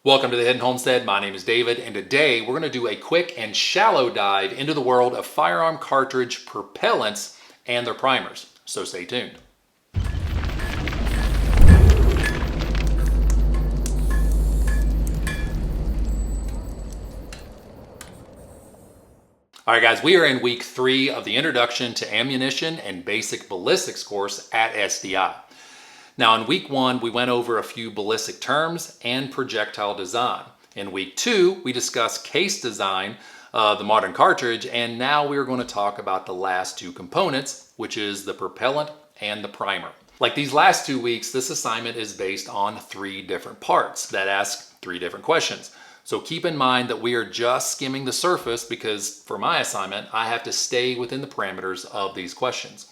Welcome to the Hidden Homestead. My name is David, and today we're going to do a quick and shallow dive into the world of firearm cartridge propellants and their primers. So stay tuned. All right, guys, we are in week 3 of the Introduction to Ammunition and Basic Ballistics course at SDI. Now, in week 1, we went over a few ballistic terms and projectile design. In week 2, we discussed case design of the modern cartridge, and now we're going to talk about the last 2 components, which is the propellant and the primer. Like these last 2 weeks, this assignment is based on 3 different parts that ask 3 different questions. So keep in mind that we are just skimming the surface because for my assignment, I have to stay within the parameters of these questions.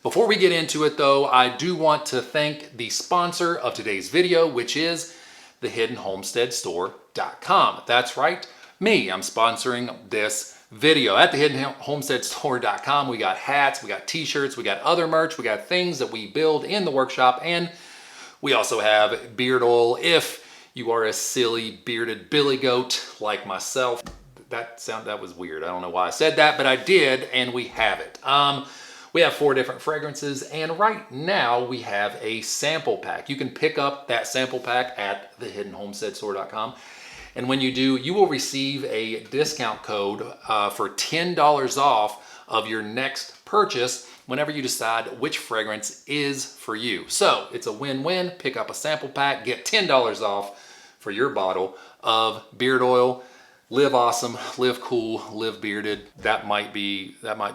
Before we get into it though, I do want to thank the sponsor of today's video, which is thehiddenhomesteadstore.com. That's right, me. I'm sponsoring this video. At thehiddenhomesteadstore.com, we got hats, we got t-shirts, we got other merch, we got things that we build in the workshop, and we also have beard oil if you are a silly bearded billy goat like myself. That was weird. I don't know why I said that, but I did, and we have it. We have 4 different fragrances, and right now we have a sample pack. You can pick up that sample pack at thehiddenhomesteadstore.com. And when you do, you will receive a discount code for $10 off of your next purchase whenever you decide which fragrance is for you. So it's a win-win. Pick up a sample pack, get $10 off for your bottle of beard oil. Live awesome, live cool, live bearded. That might be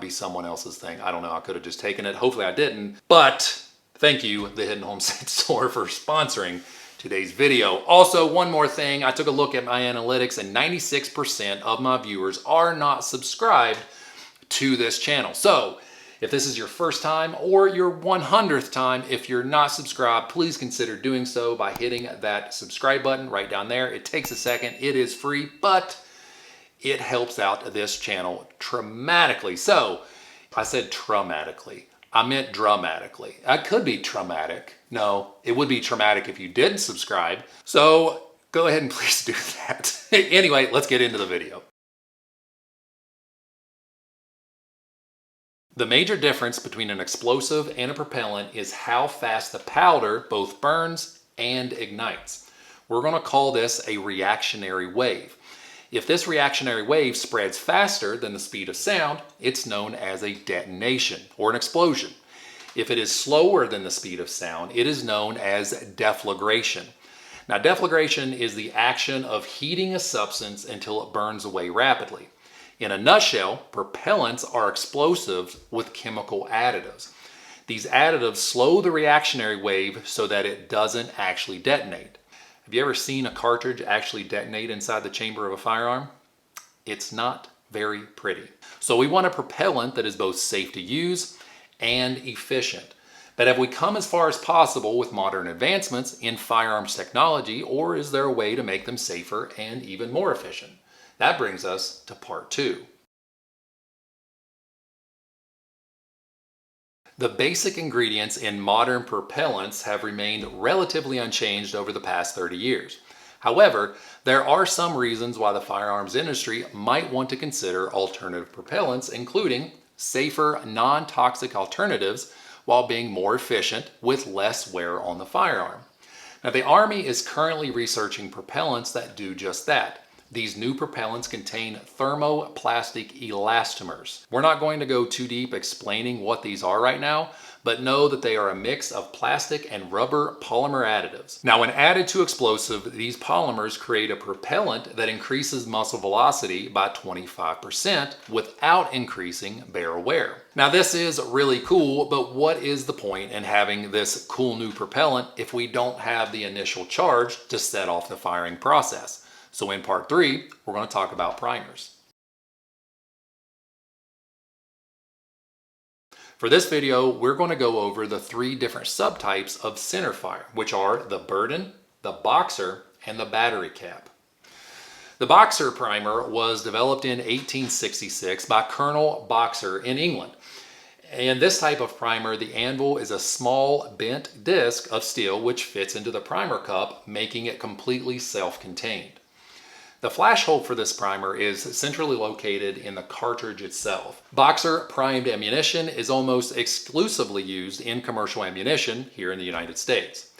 someone else's thing. I don't know. I could have just taken it. Hopefully I didn't. But thank you, the Hidden Homestead Store, for sponsoring today's video. Also, one more thing. I took a look at my analytics, and 96% of my viewers are not subscribed to this channel. So if this is your first time or your 100th time, if you're not subscribed, please consider doing so by hitting that subscribe button right down there. It takes a second. It is free, but it helps out this channel dramatically. So I said traumatically. I meant dramatically. That could be traumatic. No, it would be traumatic if you didn't subscribe. So go ahead and please do that. Anyway, let's get into the video. The major difference between an explosive and a propellant is how fast the powder both burns and ignites. We're going to call this a reactionary wave. If this reactionary wave spreads faster than the speed of sound, it's known as a detonation or an explosion. If it is slower than the speed of sound, it is known as deflagration. Now, deflagration is the action of heating a substance until it burns away rapidly. In a nutshell, propellants are explosives with chemical additives. These additives slow the reactionary wave so that it doesn't actually detonate. Have you ever seen a cartridge actually detonate inside the chamber of a firearm? It's not very pretty. So we want a propellant that is both safe to use and efficient. But have we come as far as possible with modern advancements in firearms technology, or is there a way to make them safer and even more efficient? That brings us to part 2. The basic ingredients in modern propellants have remained relatively unchanged over the past 30 years. However, there are some reasons why the firearms industry might want to consider alternative propellants, including safer, non-toxic alternatives while being more efficient with less wear on the firearm. Now, the Army is currently researching propellants that do just that. These new propellants contain thermoplastic elastomers. We're not going to go too deep explaining what these are right now, but know that they are a mix of plastic and rubber polymer additives. Now, when added to explosive, these polymers create a propellant that increases muzzle velocity by 25% without increasing barrel wear. Now, this is really cool, but what is the point in having this cool new propellant if we don't have the initial charge to set off the firing process? So in part 3, we're going to talk about primers. For this video, we're going to go over the 3 different subtypes of centerfire, which are the Burden, the Boxer, and the battery cap. The Boxer primer was developed in 1866 by Colonel Boxer in England. And this type of primer, the anvil, is a small bent disc of steel which fits into the primer cup, making it completely self-contained. The flash hole for this primer is centrally located in the cartridge itself. Boxer primed ammunition is almost exclusively used in commercial ammunition here in the United States.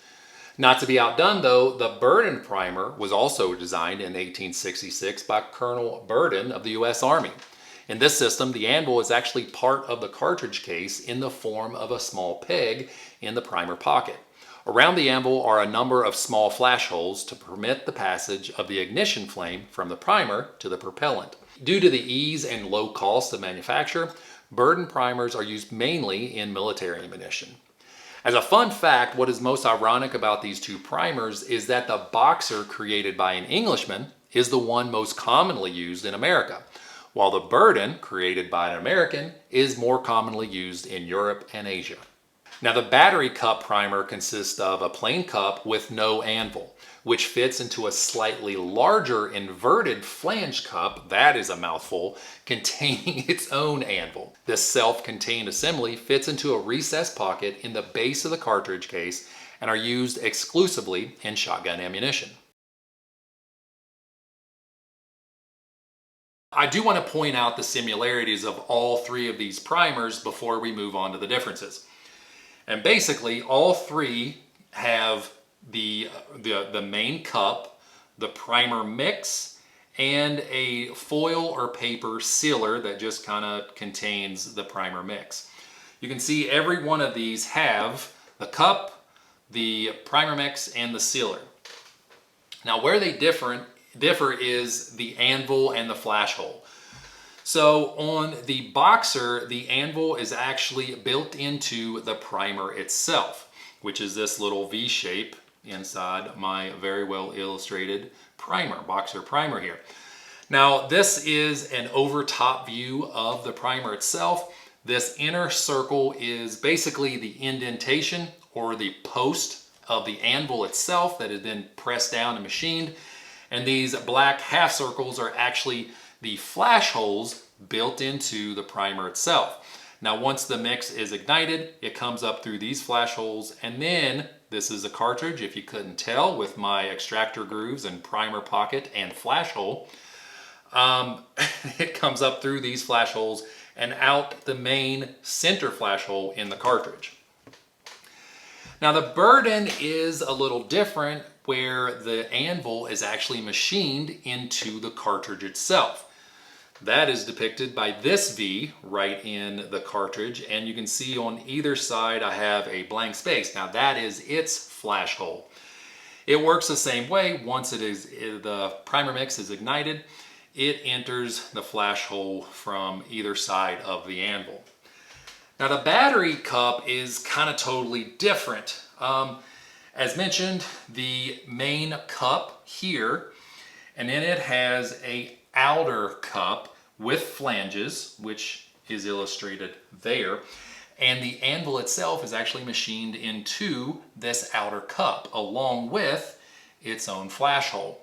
Not to be outdone though, the Burden primer was also designed in 1866 by Colonel Burden of the U.S. Army. In this system, the anvil is actually part of the cartridge case in the form of a small peg in the primer pocket. Around the anvil are a number of small flash holes to permit the passage of the ignition flame from the primer to the propellant. Due to the ease and low cost of manufacture, Burden primers are used mainly in military ammunition. As a fun fact, what is most ironic about these two primers is that the Boxer created by an Englishman is the one most commonly used in America, while the Burden created by an American is more commonly used in Europe and Asia. Now the battery cup primer consists of a plain cup with no anvil, which fits into a slightly larger inverted flange cup, that is a mouthful, containing its own anvil. This self-contained assembly fits into a recessed pocket in the base of the cartridge case and are used exclusively in shotgun ammunition. I do want to point out the similarities of all three of these primers before we move on to the differences. And basically, all three have the main cup, the primer mix, and a foil or paper sealer that just kind of contains the primer mix. You can see every one of these have the cup, the primer mix, and the sealer. Now, where they differ is the anvil and the flash hole. So on the Boxer, the anvil is actually built into the primer itself, which is this little V shape inside my very well illustrated primer, Boxer primer here. Now this is an over top view of the primer itself. This inner circle is basically the indentation or the post of the anvil itself that is then pressed down and machined. And these black half circles are actually the flash holes built into the primer itself. Now once the mix is ignited, it comes up through these flash holes, and then this is a cartridge, if you couldn't tell, with my extractor grooves and primer pocket and flash hole. It comes up through these flash holes and out the main center flash hole in the cartridge. Now the Burden is a little different, where the anvil is actually machined into the cartridge itself. That is depicted by this V right in the cartridge, and you can see on either side I have a blank space. Now that is its flash hole. It works the same way. Once the primer mix is ignited, it enters the flash hole from either side of the anvil. Now the battery cup is kind of totally different. As mentioned, the main cup here, and then it has a outer cup with flanges, which is illustrated there, and the anvil itself is actually machined into this outer cup along with its own flash hole.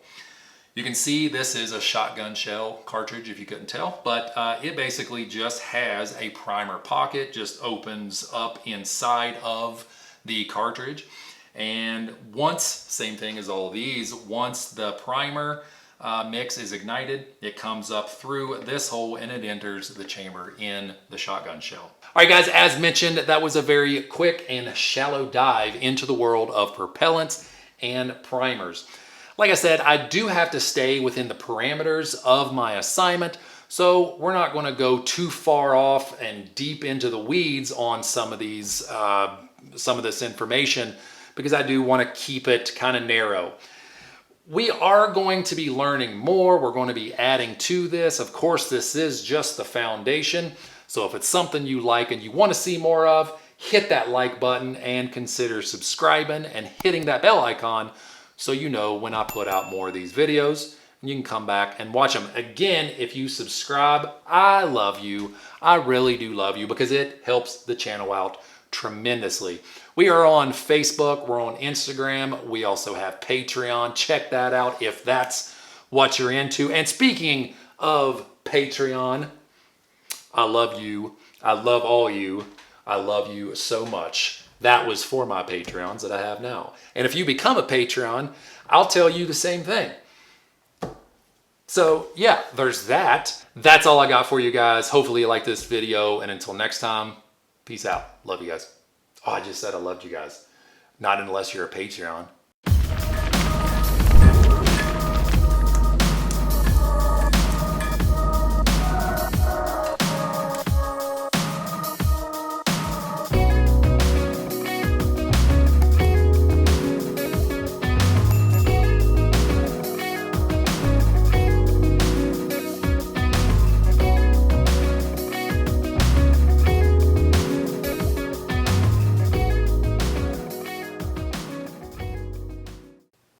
You can see this is a shotgun shell cartridge if you couldn't tell, but it basically just has a primer pocket, just opens up inside of the cartridge. And once, same thing as all of these, once the primer mix is ignited, it comes up through this hole and it enters the chamber in the shotgun shell. All right guys, as mentioned, that was a very quick and shallow dive into the world of propellants and primers. Like I said, I do have to stay within the parameters of my assignment, so we're not going to go too far off and deep into the weeds on some of these, some of this information, because I do want to keep it kind of narrow. We are going to be learning more. We're going to be adding to this. Of course, this is just the foundation. So if it's something you like and you want to see more of, hit that like button and consider subscribing and hitting that bell icon so you know when I put out more of these videos. You can come back and watch them. Again, if you subscribe, I love you. I really do love you because it helps the channel out tremendously. We are on Facebook, we're on Instagram, we also have Patreon. Check that out if that's what you're into. And speaking of Patreon, I love you. I love all you. I love you so much. That was for my Patreons that I have now. And if you become a Patreon, I'll tell you the same thing. So yeah, there's that. That's all I got for you guys. Hopefully you like this video. And until next time, peace out. Love you guys. Oh, I just said I loved you guys. Not unless you're a Patreon.